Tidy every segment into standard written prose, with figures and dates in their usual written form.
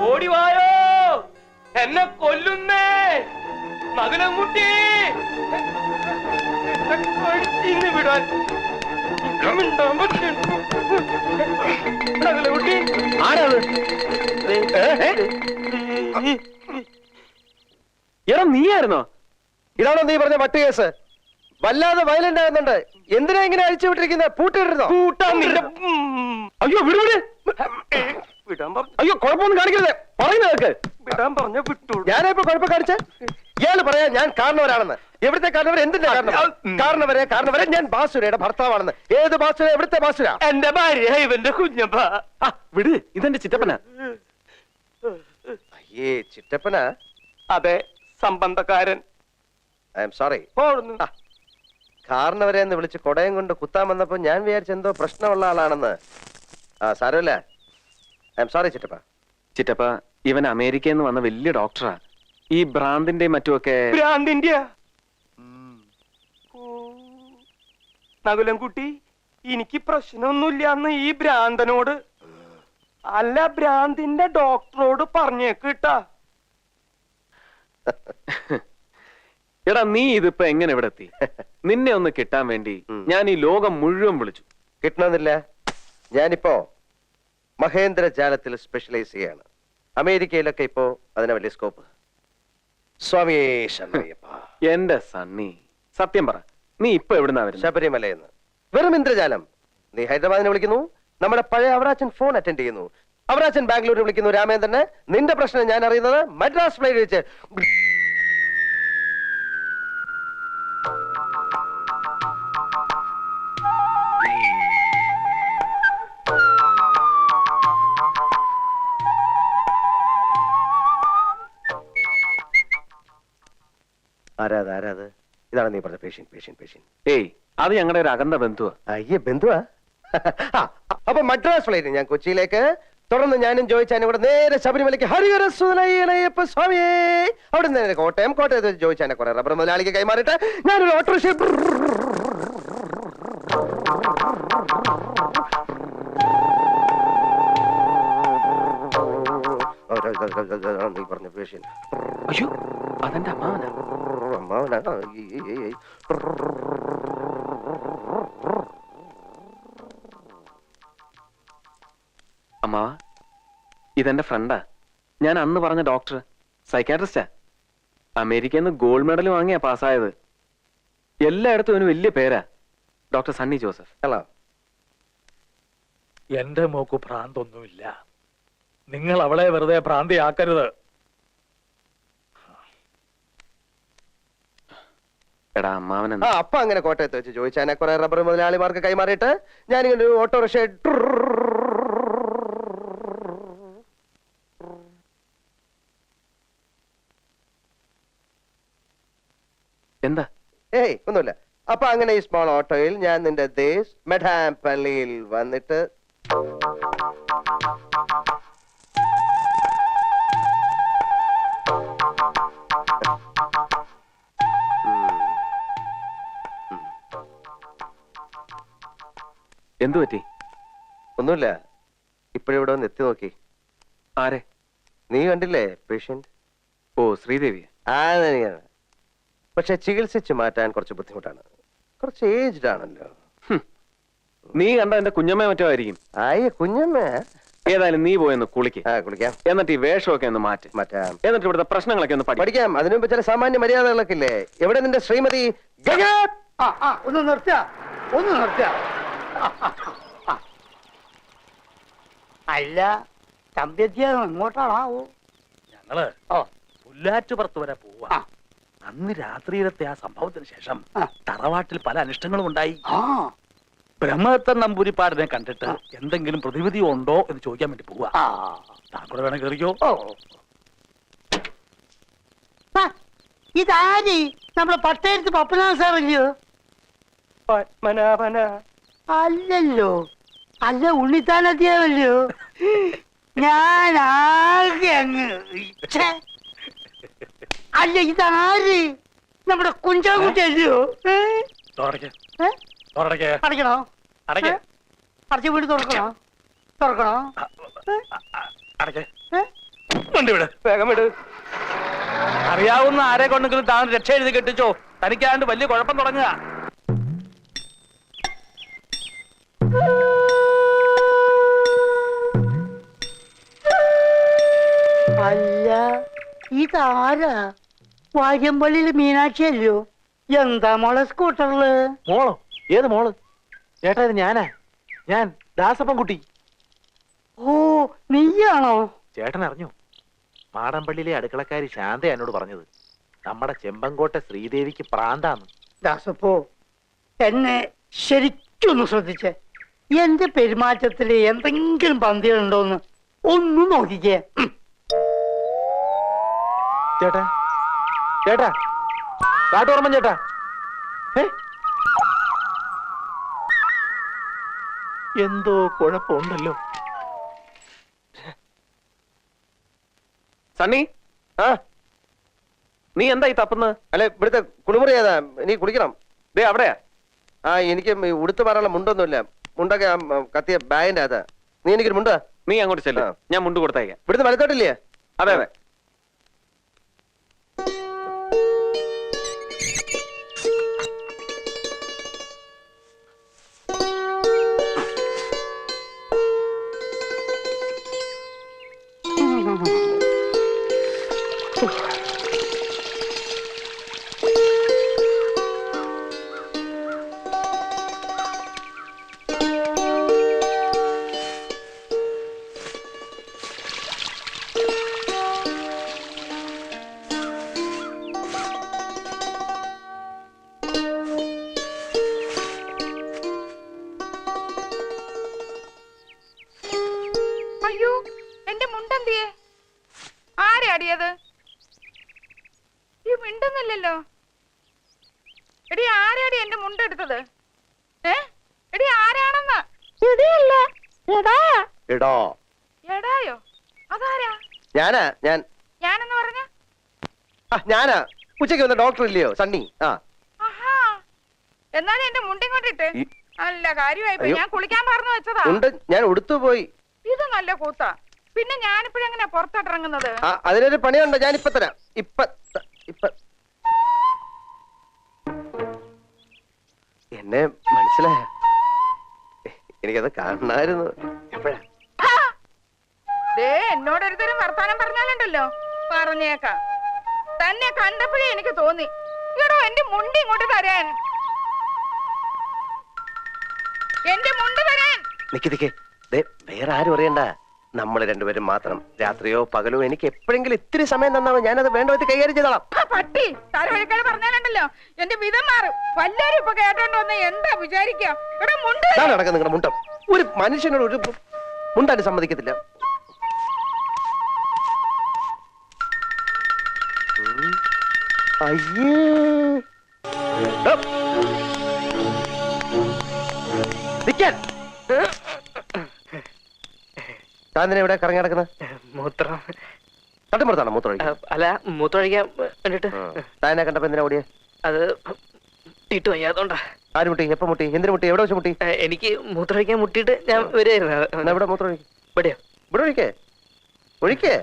ഓടിവായോ, എന്നെ കൊല്ലുന്നേ മകനംകുട്ടി. വിടാൻ മകനംകുട്ടി ആരാത്? എടാ നീയായിരുന്നോ? ഇതാണോ നീ പറഞ്ഞ വട്ട് കേസ്? വല്ലാതെ വയലന്റ് ആകുന്നുണ്ട്. എന്തിനാ ഇങ്ങനെ അഴിച്ചു വിട്ടിരിക്കുന്നത്? പൂട്ടിട്ടിരുന്നോ? കൂട്ടാൻ നിന്റെ. അയ്യോ വിടു വിട്. വിടാൻ പറഞ്ഞു. അയ്യോ കുഴപ്പമൊന്നും കാണിക്കരുത്. പറയുന്നതൊക്കെ വിടാൻ പറഞ്ഞ വിട്ടോളൂ. ഞാനിപ്പോ കുഴപ്പം കാണിച്ച ഇയാള് പറയാ ഞാൻ കാരണവരാണെന്ന്. എവിടുത്തെ കാരണവർ? എന്തിന്റെ കാരണവരെ ഞാൻ ബാസുരയുടെ ഭർത്താവാണെന്ന്. ഏത് ബാസുര? എവിടുത്തെ ബാസുര? എന്റെ ഭാര്യ ഇവന്റെ കുഞ്ഞപ്പ. വിട്, ഇതെന്റെ ചിറ്റപ്പനാ. അയ്യേ ചിറ്റപ്പനാ? അതെ, സംബന്ധക്കാരൻ. I'm sorry. കാരണവരെ എന്ന് വിളിച്ച് കൊടയം കൊണ്ട് കുത്താൻ വന്നപ്പോ ഞാൻ വിചാരിച്ച എന്തോ പ്രശ്നമുള്ള ആളാണെന്ന്. സാരമില്ല. ഐ എം സോറി ചിറ്റപ്പ. ചിറ്റപ്പ, ഇവൻ അമേരിക്കയിൽ നിന്ന് വന്ന വലിയ ഡോക്ടറാ. ഈ ഭ്രാന്തിന്റെ മറ്റുമൊക്കെ. ഭ്രാന്തിന്റെ നകുലൻകുട്ടി, എനിക്ക് പ്രശ്നമൊന്നുമില്ലാന്ന് ഈ ഭ്രാന്തനോട് അല്ല ഭ്രാന്തിന്റെ ഡോക്ടറോട് പറഞ്ഞേക്കിട്ടാ. എടാ നീ ഇതിപ്പോ എങ്ങനെ ഇവിടെ എത്തി? നിന്നെ ഒന്ന് കിട്ടാൻ വേണ്ടി ഞാൻ ഈ ലോകം മുഴുവൻ വിളിച്ചു. കിട്ടണമെന്നില്ല. ഞാനിപ്പോ മഹേന്ദ്ര ജാലത്തിൽ സ്പെഷ്യലൈസ് ചെയ്യാണ്. അമേരിക്കയിലൊക്കെ ഇപ്പോ അതിനെ വലിയ സ്കോപ്പ്. സ്വാമിയേ ശരണയ്യപ്പ. എന്റെ സണ്ണി, സത്യം പറ, നീ ഇപ്പൊ എവിടുന്നാ വരുന്നത്? ശബരിമലയെന്ന്. വെറും ഇന്ദ്രജാലം. നീ ഹൈദരാബാദിനെ വിളിക്കുന്നു, നമ്മുടെ പഴയ അവറാച്ചൻ ഫോൺ അറ്റൻഡ് ചെയ്യുന്നു. അവറാച്ചൻ ബാംഗ്ലൂരിൽ വിളിക്കുന്നു രാമേന്ദ്രനെ. നിന്റെ പ്രശ്നം ഞാൻ അറിയുന്നത് മദ്രാസ് ഫ്ലൈറ്റ് വെച്ച്. ആരാത്? ഇതാണ് നീ പറഞ്ഞ പേഷ്യൻ. ഏയ്, അത് ഞങ്ങളുടെ ഒരു അകന്ന ബന്ധുവാ. അയ്യേ, ബന്ധുവാ? അപ്പൊ മദ്രാസ് ഫ്ലൈറ്റ് ഞാൻ കൊച്ചിയിലേക്ക്, തുടർന്ന് ഞാനും ജോയിച്ചാനും കൂടെ നേരെ ശബരിമലയ്ക്ക്. ഹരിഹര സുതനയ്യപ്പ സ്വാമിയേ. അവിടെ നിന്ന് കോട്ടയത്ത് ജോയിച്ചാനെ കുറെ റബ്ബർ മുതലാളിക്ക് കൈമാറിയിട്ട് ഞാനൊരു ഓട്ടോറിക്ഷ. നീ പറഞ്ഞ പേഷ്യൻ. അയ്യോ, അതെന്റെ അമ്മാവനാ. അമ്മാവ, ഇതെന്റെ ഫ്രണ്ടാ. ഞാൻ അന്ന് പറഞ്ഞ ഡോക്ടർ, സൈക്കാട്രിസ്റ്റാ. അമേരിക്കയിൽ നിന്ന് ഗോൾഡ് മെഡൽ വാങ്ങിയാ പാസ്സായത്. എല്ലായിടത്തും അവന് വലിയ പേരാ, ഡോക്ടർ സണ്ണി ജോസഫ്. ഹലോ. എന്റെ മോക്ക് ഭ്രാന്തൊന്നുമില്ല. നിങ്ങൾ അവളെ വെറുതെ ഭ്രാന്തിയാക്കരുത്. എടാ അമ്മാവൻ. അപ്പൊ അങ്ങനെ കോട്ടയത്ത് വെച്ച് ചോദിച്ചാനെ കുറെ റബ്ബർ മുതലാളിമാർക്ക് കൈമാറിയിട്ട് ഞാനിങ്ങനെ ഒരു ഓട്ടോറിക്ഷ. എന്താ? ഏയ് ഒന്നുമില്ല. അപ്പൊ അങ്ങനെ ഈ സ്മോൾ ഓട്ടോയിൽ ഞാൻ നിന്റെ ദേശ് മെഡാം പള്ളിയിൽ വന്നിട്ട് എന്തു പറ്റി? ഒന്നുമില്ല. ഇപ്പോഴിവിടെ ഒന്ന് എത്തി നോക്കി. ആരെ? നീ കണ്ടില്ലേ പേഷ്യന്റ്? ഓ, ശ്രീദേവി. തന്നെയാണ്. പക്ഷെ ചികിത്സിച്ച് മാറ്റാൻ കുറച്ച് ബുദ്ധിമുട്ടാണ്. കുറച്ച് ഏജ്ഡ് ആണല്ലോ. നീ കണ്ട എന്റെ കുഞ്ഞമ്മ മറ്റോ ആയിരിക്കും. കുഞ്ഞമ്മ. ഏതായാലും നീ പോയെന്ന് കുളിക്കാം. എന്നിട്ട് ഈ വേഷമൊക്കെ ഒന്ന് മാറ്റാം. എന്നിട്ട് ഇവിടുത്തെ പ്രശ്നങ്ങളൊക്കെ ഒന്ന് പഠിക്കാം. അതിനു മുമ്പ് ചില സാമാന്യ മര്യാദകളൊക്കെ ഇല്ലേ? എവിടെ നിന്റെ ശ്രീമതി? ഒന്ന് നിർത്ത. അല്ല, തമ്പ്യത്തിയ എങ്ങോട്ടാണാവോ? ഞങ്ങള് പുല്ലാറ്റുപുറത്ത് വരെ പോവാ. അന്ന് രാത്രിയിലത്തെ ആ സംഭവത്തിന് ശേഷം തറവാട്ടിൽ പല അനിഷ്ടങ്ങളും ഉണ്ടായി. ബ്രഹ്മദത്തൻ നമ്പൂരിപ്പാടിനെ കണ്ടിട്ട് എന്തെങ്കിലും പ്രതിവിധി ഉണ്ടോ എന്ന് ചോദിക്കാൻ വേണ്ടി പോവാ. താങ്കൂടെ വേണം കേറിക്കോ. ഇതാരി നമ്മുടെ പട്ടയത്ത് പപ്പനാഥ സാറല്ലയോ? പത്മനാഭന. അല്ലല്ലോ. അല്ല, ഉണ്ണിത്താനത്തിയല്ലോ. ഞാൻ ആകെ അങ്ങ്. അല്ല, ഇതാര്? നമ്മുടെ കുഞ്ചാകുട്ടിയല്ലയോ? അടയ്ക്കണോ? അടച്ച വീട് തുറക്കണോ? വണ്ടി വിട്. വേഗം വിട്. അറിയാവുന്ന ആരെ കൊണ്ടെങ്കിലും താൻ രക്ഷ എഴുതി കെട്ടിച്ചോ. തനിക്കാണ്ട് വലിയ കുഴപ്പം തുടങ്ങുക. അല്ല ഇതാരാ? വാര്യമ്പള്ളിയില് മീനാക്ഷി അല്ലയോ? എന്താ മോളെ സ്കൂട്ടറില്? മോളോ? ഏത് മോള്? ചേട്ടാ ഇത് ഞാനാ. ഞാൻ ദാസപ്പൻകുട്ടി. ഓ നീയാണോ? ചേട്ടൻ അറിഞ്ഞോ? മാടമ്പള്ളിയിലെ അടുക്കളക്കാരി ശാന്ത എന്നോട് പറഞ്ഞത് നമ്മുടെ ചെമ്പങ്കോട്ടെ ശ്രീദേവിക്ക് പ്രാന്താന്ന്. ദാസപ്പോ എന്നെ ശരിക്കൊന്ന് ശ്രദ്ധിച്ചേ. എന്റെ പെരുമാറ്റത്തില് എന്തെങ്കിലും പന്തികളുണ്ടോന്ന് ഒന്ന് നോക്കിക്കേ. ചേട്ടാ ചേട്ടാ കാട്ടോർമ്മൻ ചേട്ടാ. എന്തോ കുഴപ്പമുണ്ടല്ലോ. സണ്ണി, ആ നീ എന്താ ഈ തപ്പുന്നത്? അല്ലെ ഇവിടുത്തെ കുളിമുറി ഏതാ? നീ കുളിക്കണം. ദേ അവിടെയാ. ആ എനിക്ക് ഉടുത്തു മാറാനുള്ള മുണ്ടൊന്നുമില്ല. മുണ്ടൊക്കെ ആ കത്തിയ ബാഗിന്റെ അകത്താ. നീ എനിക്കൊരു മുണ്ടാ. നീ അങ്ങോട്ട് ചെല്ലു, ആ. ഞാൻ മുണ്ട് കൊടുത്തേക്കാം. ഇവിടുന്ന് വലത്തോട്ടില്ലേ? അതെ അതെ. അയ്യോ എന്റെ മുണ്ടെന്തിയേ? ആരാടിയത്? ഈ മിണ്ടുന്നില്ലല്ലോ. എടി ആരാടി എന്റെ മുണ്ടെടുത്തത്? എടി ആരാണെന്ന്? എടോ എടായോ? അതാരാ? ഞാനാ. ഞാനെന്ന് പറഞ്ഞ? ഞാനാ. ഉച്ചയ്ക്ക് വന്ന ഡോക്ടർ ഇല്ലയോ സണ്ണി? ആ ആഹാ, എന്നാലും എന്റെ മുണ്ടിങ്ങോട്ടിട്ട്. നല്ല കാര്യമായിപ്പോ. അയ്യോ. ഞാൻ കുളിക്കാൻ പറഞ്ഞു വെച്ചതാ. ഉണ്ട്. ഞാൻ ഉടുത്തു പോയി. ഇത് നല്ല കൂത്താ. പിന്നെ ഞാനിപ്പോഴെങ്ങനെയാ പുറത്തോട്ടിറങ്ങുന്നത്? അതിനൊരു പണിയുണ്ട്. ഞാൻ ഇപ്പൊ തരാം. ഇപ്പൊ എന്നെ മനസ്സിലായ? എനിക്കത് കാണായിരുന്നു. എപ്പോഴാ? ദേ എന്നോടൊരുത്തരും വർത്താനം പറഞ്ഞാലുണ്ടല്ലോ, പറഞ്ഞേക്കാം. തന്നെ കണ്ടപ്പോഴേ എനിക്ക് തോന്നി, എടോ എന്റെ മുണ്ട് ഇങ്ങോട്ട് തരാൻ. എന്റെ മുണ്ട് തരാൻ. നിക്ക്. വേറെ ആരും അറിയണ്ട. നമ്മൾ രണ്ടുപേരും മാത്രം. രാത്രിയോ പകലോ എനിക്ക് എപ്പോഴെങ്കിലും ഇത്തിരി സമയം തന്നാമോ, ഞാനത് വേണ്ട വിധത്തിൽ കൈകാര്യം ചെയ്തോളാം. പട്ടി തലവഴിക്കാതെ പറഞ്ഞാലുണ്ടല്ലോ എന്റെ വിധം മാറും. വല്ലാരും ഇപ്പൊ കേട്ടോണ്ട് വന്ന് എന്താ വിചാരിക്കാം? എടാ മുണ്ട്. നടക്കാം നിങ്ങളുടെ മുണ്ടം. ഒരു മനുഷ്യനോട് ഒരു മുണ്ടാനും സമ്മതിക്കത്തില്ല. അയ്യേ നിക്കാൻ. താൻ എവിടെ കറങ്ങി നടക്കുന്നത്? മൂത്രം. തട്ടുമ്പുറത്താണോ മൂത്രം ഒഴിക്കാൻ? അല്ല, മൂത്രമൊഴിക്കാൻ വേണ്ടിട്ട്. താനെ കണ്ടപ്പോ എന്തിനാ ഓടിയെ? അത് ഇട്ട് വയ്യാത്തോണ്ടാ. ആര് മുട്ടി? എപ്പോ മുട്ടി? എന്തിനു മുട്ടി? എവിടെ വെച്ച് മുട്ടി? എനിക്ക് മൂത്രമൊഴിക്കാൻ മുട്ടിയിട്ട് ഞാൻ വരുമായിരുന്നു. എന്നാ ഇവിടെ മൂത്രം ഒഴിക്കും. ഇവിടെയോ? ഇവിടെ ഒഴിക്കേ. ഒഴിക്കേ.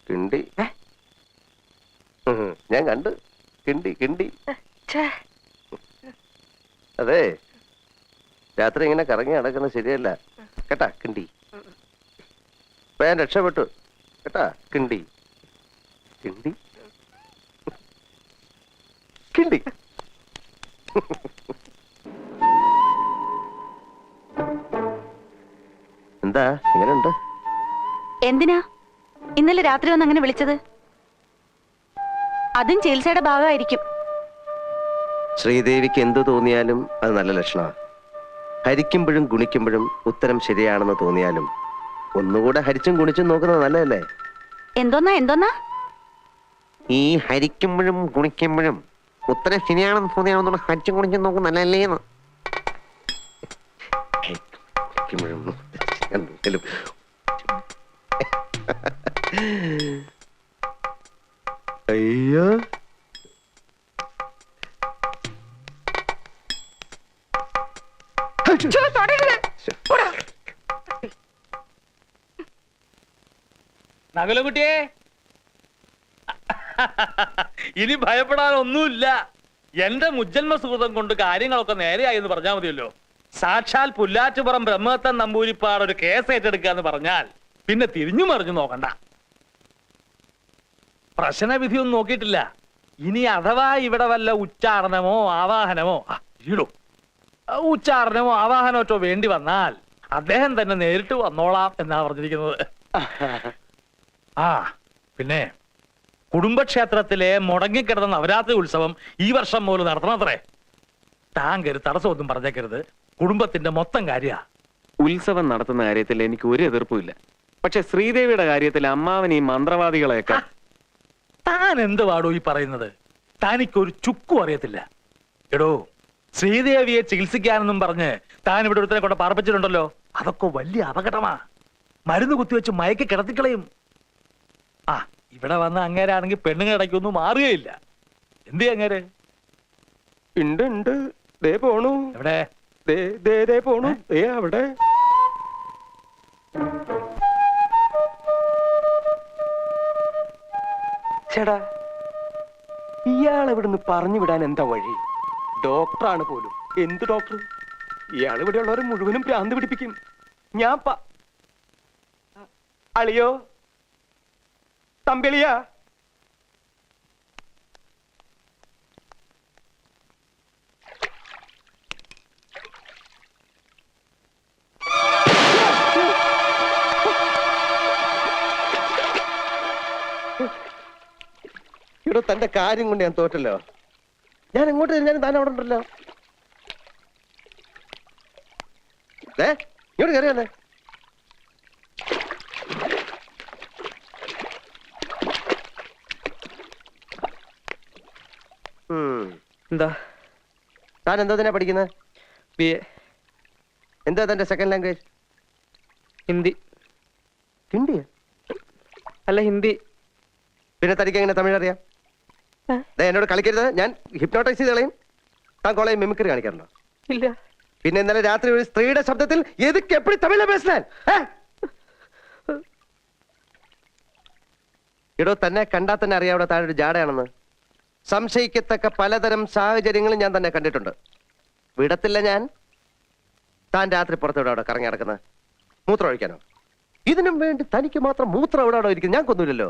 കിണ്ടി. ഞാൻ കണ്ട്. കിണ്ടി. അതെ, രാത്രി ഇങ്ങനെ കറങ്ങി നടക്കുന്നത് ശരിയല്ല കേട്ടാ. കിണ്ടി. ഇപ്പൊ ഞാൻ രക്ഷപ്പെട്ടു കേട്ടാ. കിണ്ടി. എന്താ ഇങ്ങനെയുണ്ട്? എന്തിനാ ഇന്നലെ രാത്രി വന്ന് അങ്ങനെ വിളിച്ചത്? അതും ചികിത്സയുടെ ഭാഗമായിരിക്കും. ശ്രീദേവിക്ക് എന്തു തോന്നിയാലും അത് നല്ല ലക്ഷണമാണ്. ഹരിക്കുമ്പോഴും ഗുണിക്കുമ്പോഴും ഉത്തരം ശരിയാണെന്ന് തോന്നിയാലും ഒന്നുകൂടെ ഹരിച്ചും ഗുണിച്ചും നോക്കുന്നത് നല്ലതല്ലേ? എന്തോന്നാ ഈ ഹരിക്കുമ്പോഴും ഗുണിക്കുമ്പോഴും ഉത്തരം ശരിയാണെന്ന് തോന്നിയാണെന്നുള്ള ഹരിച്ചും ഗുണിച്ചും നോക്കുന്നത് നല്ലതല്ലേന്ന്. അയ്യോ ഛോ, തൊടരുത്. പോടാ. നകുലകുട്ടിയെ ഇനി ഭയപ്പെടാനൊന്നുമില്ല. എന്റെ മുജ്ജന്മ സുഹൃതം കൊണ്ട് കാര്യങ്ങളൊക്കെ നേരെയായി എന്ന് പറഞ്ഞാൽ മതിയല്ലോ. സാക്ഷാൽ പുല്ലാറ്റുപുറം ബ്രഹ്മദത്തൻ നമ്പൂരിപ്പാട് ഒരു കേസ് ഏറ്റെടുക്കുക എന്ന് പറഞ്ഞാൽ പിന്നെ തിരിഞ്ഞു മറിഞ്ഞു നോക്കണ്ട. പ്രശ്നവിധിയൊന്നും നോക്കിയിട്ടില്ല. ഇനി അഥവാ ഇവിടെ വല്ല ഉച്ചാരണമോ ആവാഹനമോ ഉച്ചാരണമോ ആവാഹനമോ വേണ്ടി വന്നാൽ അദ്ദേഹം തന്നെ നേരിട്ട് വന്നോളാം എന്നാ പറഞ്ഞിരിക്കുന്നത്. ആ പിന്നെ കുടുംബക്ഷേത്രത്തിലെ മുടങ്ങിക്കിടന്ന നവരാത്രി ഉത്സവം ഈ വർഷം മുതൽ നടത്തണത്രേ. താങ്കര് തടസ്സമൊന്നും പറഞ്ഞേക്കരുത്. കുടുംബത്തിന്റെ മൊത്തം കാര്യ. ഉത്സവം നടത്തുന്ന കാര്യത്തിൽ എനിക്ക് ഒരു എതിർപ്പുമില്ല. പക്ഷെ ശ്രീദേവിയുടെ കാര്യത്തിൽ അമ്മാവൻ ഈ മന്ത്രവാദികളെയൊക്കെ... താൻ എന്ത് പാടോ ഈ പറയുന്നത്? താനിക്കൊരു ചുക്കും അറിയത്തില്ല. എടോ, ശ്രീദേവിയെ ചികിത്സിക്കാനെന്നും പറഞ്ഞ് താൻ ഇവിടെ ഒരുത്തനെ കൊണ്ട് പാർപ്പിച്ചിട്ടുണ്ടല്ലോ. അതൊക്കെ വലിയ അപകടമാ. മരുന്ന് കുത്തിവെച്ച് മയക്കി കിടത്തിക്കളയും. ആ, ഇവിടെ വന്ന അങ്ങേരാണെങ്കിൽ പെണ്ണുങ്ങൾ ഇടയ്ക്കൊന്നും മാറുകയില്ല. എന്ത് അങ്ങേര്? ഉണ്ട് ദേ പോണു. എവിടെ? ദേ പോണു. ദേ അവിടെ. ചേടാ, ഇയാൾ ഇവിടുന്ന് പറഞ്ഞു വിടാൻ എന്താ വഴി? ഡോക്ടറാണ് പോലും. എന്ത് ഡോക്ടർ? ഇയാൾ ഇവിടെ ഉള്ളവരെ മുഴുവനും ഭ്രാന്ത് പിടിപ്പിക്കും. ഞാൻ അളിയോ, തമ്പിളിയാ, ഇവിടെ തന്റെ കാര്യം കൊണ്ട് ഞാൻ തോറ്റല്ലോ. ഞാൻ എങ്ങോട്ട് തിരിഞ്ഞാലും താൻ അവിടെ ഉണ്ടല്ലോ. ഇങ്ങോട്ട് കയറിയല്ലേ. എന്താ താൻ എന്താ തന്നെ പഠിക്കുന്നത്? BA എന്താ തന്റെ സെക്കൻഡ് ലാംഗ്വേജ്? ഹിന്ദി. ഹിന്ദിയാ? അല്ല, ഹിന്ദി. പിന്നെ തനിക്ക് എങ്ങനെ തമിഴ് അറിയാം? എന്നോട് കളിക്കരുത്. ഞാൻ ഹിപ്നോട്ടൈസ് ചെയ്ത് കളയും. താൻ കോളേജ് മിമിക്രി കാണിക്കാറുണ്ടോ? ഇല്ല. പിന്നെ ഇന്നലെ രാത്രി ഒരു സ്ത്രീയുടെ ശബ്ദത്തിൽ എതുക്ക് എപ്പടി തമിഴ് പേശാൻ? ഇടോ, തന്നെ കണ്ടാൽ തന്നെ അറിയാവിടെ താൻ ഒരു ജാടയാണെന്ന്. സംശയിക്കത്തക്ക പലതരം സാഹചര്യങ്ങളും ഞാൻ തന്നെ കണ്ടിട്ടുണ്ട്. വിടത്തില്ല ഞാൻ. താൻ രാത്രി പുറത്തോടെ അവിടെ കറങ്ങി നടക്കുന്നത് മൂത്രം ഒഴിക്കാനോ? ഇതിനും വേണ്ടി തനിക്ക് മാത്രം മൂത്രം എവിടെ അവിടെ ഇരിക്കും? ഞാൻ കൊന്നില്ലല്ലോ.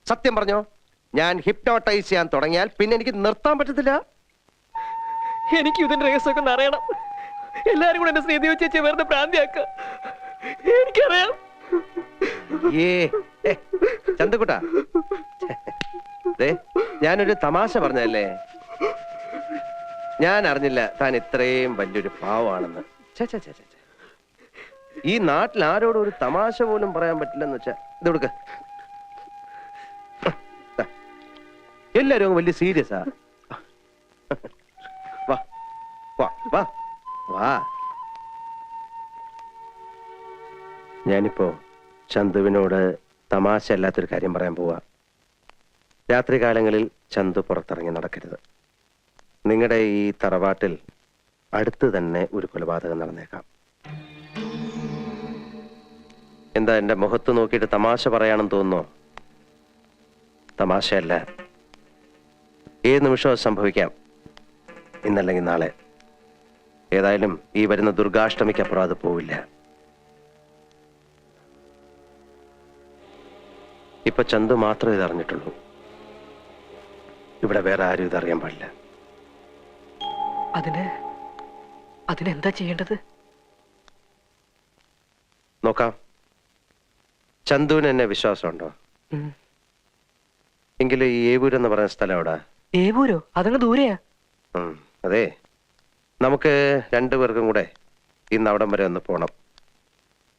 സത്യം പറഞ്ഞോ, ഞാൻ ഹിപ്നോട്ടൈസ് ചെയ്യാൻ തുടങ്ങിയാൽ പിന്നെ എനിക്ക് നിർത്താൻ പറ്റത്തില്ല. എനിക്ക് ഇതിന്റെ രഹസ്യമൊക്കെ അറിയണം. എല്ലാരും കൂടെ എന്നെ ശ്രീദേവി ചേച്ചി വെറുതെ ഭ്രാന്തിയാക്ക. എനിക്കറിയാം. ചന്തക്കുട്ടാ, ഞാനൊരു തമാശ പറഞ്ഞല്ലേ. ഞാൻ അറിഞ്ഞില്ല താൻ ഇത്രയും വലിയൊരു പാവാണെന്ന്. ഈ നാട്ടിൽ ആരോടും ഒരു തമാശ പോലും പറയാൻ പറ്റില്ലെന്ന് വെച്ചാ ഇത് കൊടുക്ക. എല്ലാരും വലിയ സീരിയസാ. വാ വാ വാ വാ. ഞാനിപ്പോ ചന്തുവിനോട് തമാശ അല്ലാത്തൊരു കാര്യം പറയാൻ പോവാ. രാത്രി കാലങ്ങളിൽ ചന്തു പുറത്തിറങ്ങി നടക്കരുത്. നിങ്ങളുടെ ഈ തറവാട്ടിൽ അടുത്ത് തന്നെ ഒരു കൊലപാതകം നടന്നേക്കാം. എന്താ എന്റെ മുഖത്ത് നോക്കിയിട്ട് തമാശ പറയാണെന്ന് തോന്നുന്നോ? തമാശയല്ല. ഏത് നിമിഷവും സംഭവിക്കാം. ഇന്നല്ലെങ്കിൽ നാളെ. ഏതായാലും ഈ വരുന്ന ദുർഗാഷ്ടമിക്കപ്പുറം അത് പോവില്ല. ഇപ്പൊ ചന്തു മാത്രമേ ഇതറിഞ്ഞിട്ടുള്ളൂ. ഇവിടെ വേറെ ആരും ഇതറിയാൻ പാടില്ല. അതിനെന്താ ചെയ്യേണ്ടത്? നോക്കാം. ചന്തുവിന് എന്നെ വിശ്വാസമുണ്ടോ? എങ്കിലും ഈ ഏവൂരെന്ന് പറയുന്ന സ്ഥലം എവിടെ? ഏവൂരോ? അതങ്ങ് ദൂരെയാ. അതെ, നമുക്ക് രണ്ടുപേർക്കും കൂടെ ഇന്ന് അവിടം വരെ ഒന്ന് പോണം.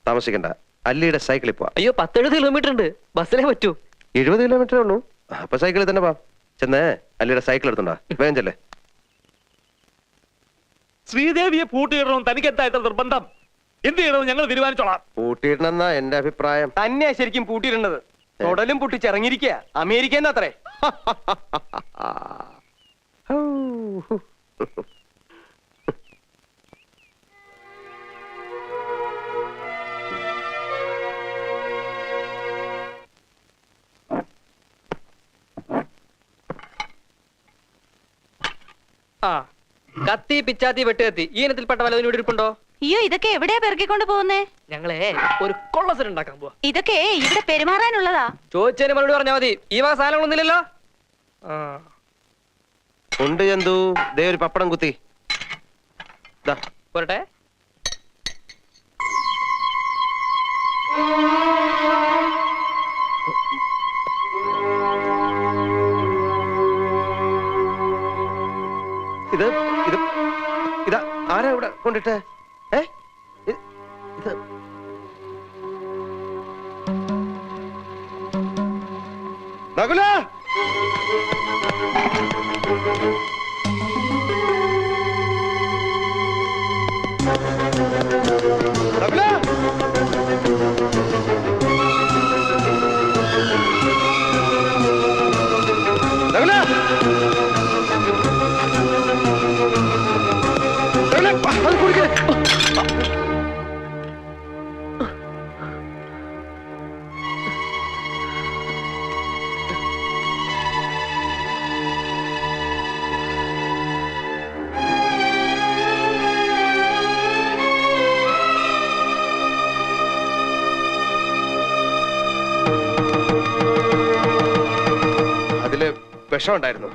താമസിക്കണ്ട. അല്ലിയുടെ സൈക്കിളിൽ പോവാം. അയ്യോ, 10-70 കിലോമീറ്റർ ഉണ്ട്. ബസ്സിലേ പറ്റൂ. 70 കിലോമീറ്ററേ ഉള്ളൂ. അപ്പൊ സൈക്കിളിൽ തന്നെ പോവാം. ചെന്ന് അല്ലിയുടെ സൈക്കിൾ എടുത്തുണ്ടോ? വേഗം ചെല്ലേ. ശ്രീദേവിയെ പൂട്ടിയിടണം. തനിക്ക് എന്താ ഇത്ര നിർബന്ധം? എന്ത് ചെയ്യണമെന്ന് ഞങ്ങൾ തീരുമാനിച്ചോളാം. പൂട്ടിയിടണമെന്നാ എന്റെ അഭിപ്രായം. തന്നെയാ ശരിക്കും പൂട്ടിയിടേണ്ടത്. തൊടലും പൊട്ടിച്ചിറങ്ങിയിരിക്കുക. അമേരിക്കന്ന് അത്രേ. കത്തി പിച്ചാത്തി വെട്ടുകത്തി ഈ ഇനത്തിൽപ്പെട്ട വല്ലതിനും ഇവിടെ ഇരിപ്പുണ്ടോ? അയ്യോ ഇതൊക്കെ എവിടെയാ പെറുക്കിക്കൊണ്ട് പോകുന്നേ? ഞങ്ങളെ ഒരു കൊള്ളസരം ഉണ്ടാക്കാൻ പോവാ. ഇതൊക്കെ ഇവിടെ പെരുമാറാനുള്ളതാ. ചോദിച്ചതിന് മറുപടി പറഞ്ഞാൽ മതി. ഈ വക സാധനങ്ങളൊന്നുമില്ലല്ലോ. ഉണ്ട് ചന്തു, ദേ ഒരു പപ്പടം കുത്തി. ദാ പോരട്ടെ. ഇത് ഇത് ഇതാ ആരാ ഇവിടെ കൊണ്ടിട്ട്? ഇത് നകുല, നകുല, നകുല, അത് കുടിക്കേ. അതില് വിഷം ഉണ്ടായിരുന്നു.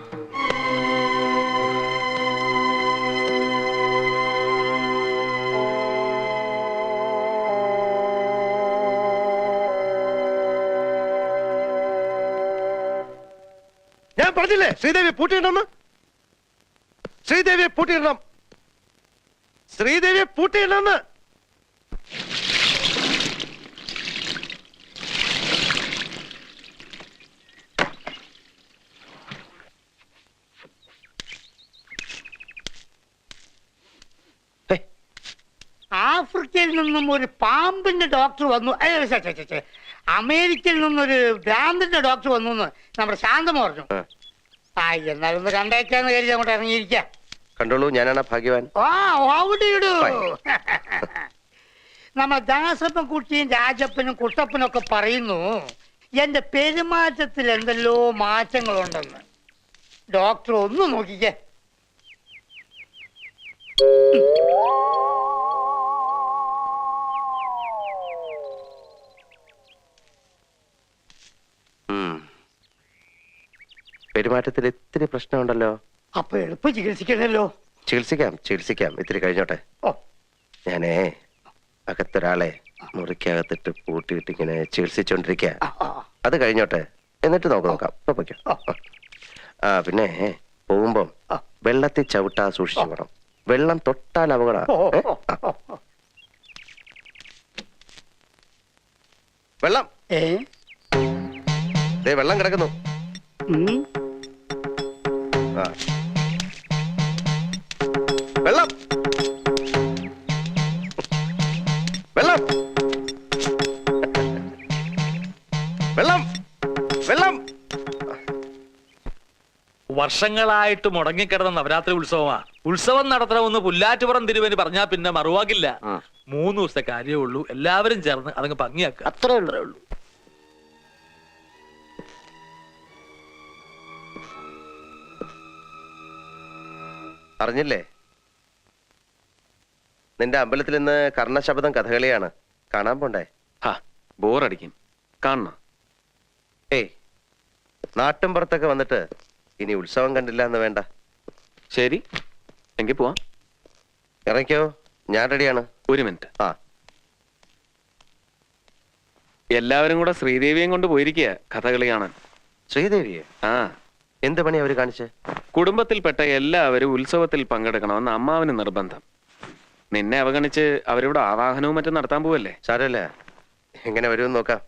ഞാൻ പറഞ്ഞില്ലേ ശ്രീദേവി പൂട്ടിയിടണം. ശ്രീദേവിയെ പൂട്ടിയിടണം. ശ്രീദേവിയെ പൂട്ടിയിടണം. ആഫ്രിക്കയിൽ നിന്നും ഒരു പാമ്പിന്റെ ഡോക്ടർ വന്നു. അമേരിക്കയിൽ നിന്നൊരു ഭ്രാന്തിന്റെ ഡോക്ടർ വന്നു എന്ന് നമ്മുടെ ശാന്തമ പറഞ്ഞു. എന്നാലൊന്ന് കണ്ടേക്കാന്ന് കരുതി അങ്ങോട്ട് ഇറങ്ങിയിരിക്കാം. കണ്ടോളൂ, ഞാനാണ് ഭാഗ്യവാൻ. നമ്മുടെ ദാസപ്പൻ കുട്ടിയും രാജപ്പനും കുട്ടപ്പനും ഒക്കെ പറയുന്നു എന്റെ പെരുമാറ്റത്തിൽ എന്തെല്ലോ മാറ്റങ്ങളുണ്ടെന്ന്. ഡോക്ടർ ഒന്ന് നോക്കിക്കേ. പെരുമാറ്റത്തിൽ ഇത്തിരി പ്രശ്നമുണ്ടല്ലോ. അപ്പൊ എളുപ്പം ചികിത്സിക്കണല്ലോ. ചികിത്സിക്കാം ഇത്തിരി കഴിഞ്ഞോട്ടെ. ഞാനേ അകത്തൊരാളെ മുറിക്കകത്തിട്ട് പൂട്ടിയിട്ട് ഇങ്ങനെ ചികിത്സിച്ചോണ്ടിരിക്ക. അത് കഴിഞ്ഞോട്ടെ, എന്നിട്ട് നോക്കാം. പിന്നെ പോകുമ്പം വെള്ളത്തിൽ ചവിട്ടാ സൂക്ഷിച്ചു പോകണം. വെള്ളം തൊട്ടാൽ അപകടം. വെള്ളം വെള്ളം കിടക്കുന്നു. വെള്ളം വെള്ളം വെള്ളം വെള്ളം. വർഷങ്ങളായിട്ട് മുടങ്ങിക്കിടന്ന നവരാത്രി ഉത്സവമാ. ഉത്സവം നടത്തണമെന്ന് പുല്ലാറ്റുപുറം തിരുവന് പറഞ്ഞാ പിന്നെ മറുവാക്കില്ല. 3 ദിവസത്തെ കാര്യമേ ഉള്ളൂ. എല്ലാവരും ചേർന്ന് അതങ്ങ് ഭംഗിയാക്കുക. അത്രേ ഉള്ളൂ. അറിഞ്ഞില്ലേ, നിന്റെ അമ്പലത്തിൽ ഇന്ന് കർണശബ്ദം കഥകളിയാണ്. കാണാൻ പോണ്ടേ? ബോറടിക്കും. കാണണം. നാട്ടും പുറത്തൊക്കെ വന്നിട്ട് ഇനി ഉത്സവം കണ്ടില്ല എന്ന് വേണ്ട. ശരി, എങ്കിൽ പോവാം. ഇറങ്ങിക്കോ, ഞാൻ റെഡിയാണ്. 1 മിനിറ്റ്. എല്ലാവരും കൂടെ ശ്രീദേവിയും കൊണ്ട് പോയിരിക്കുക കഥകളി കാണാൻ. ശ്രീദേവിയെ? എന്ത് പണി അവര് കാണിച്ച്? കുടുംബത്തിൽപ്പെട്ട എല്ലാവരും ഉത്സവത്തിൽ പങ്കെടുക്കണമെന്ന് അമ്മാവന് നിർബന്ധം. നിന്നെ അവഗണിച്ച് അവരിവിടെ ആവാഹനവും മറ്റും നടത്താൻ പോവല്ലേ. സാരല്ല, എങ്ങനെ വരുമെന്ന് നോക്കാം.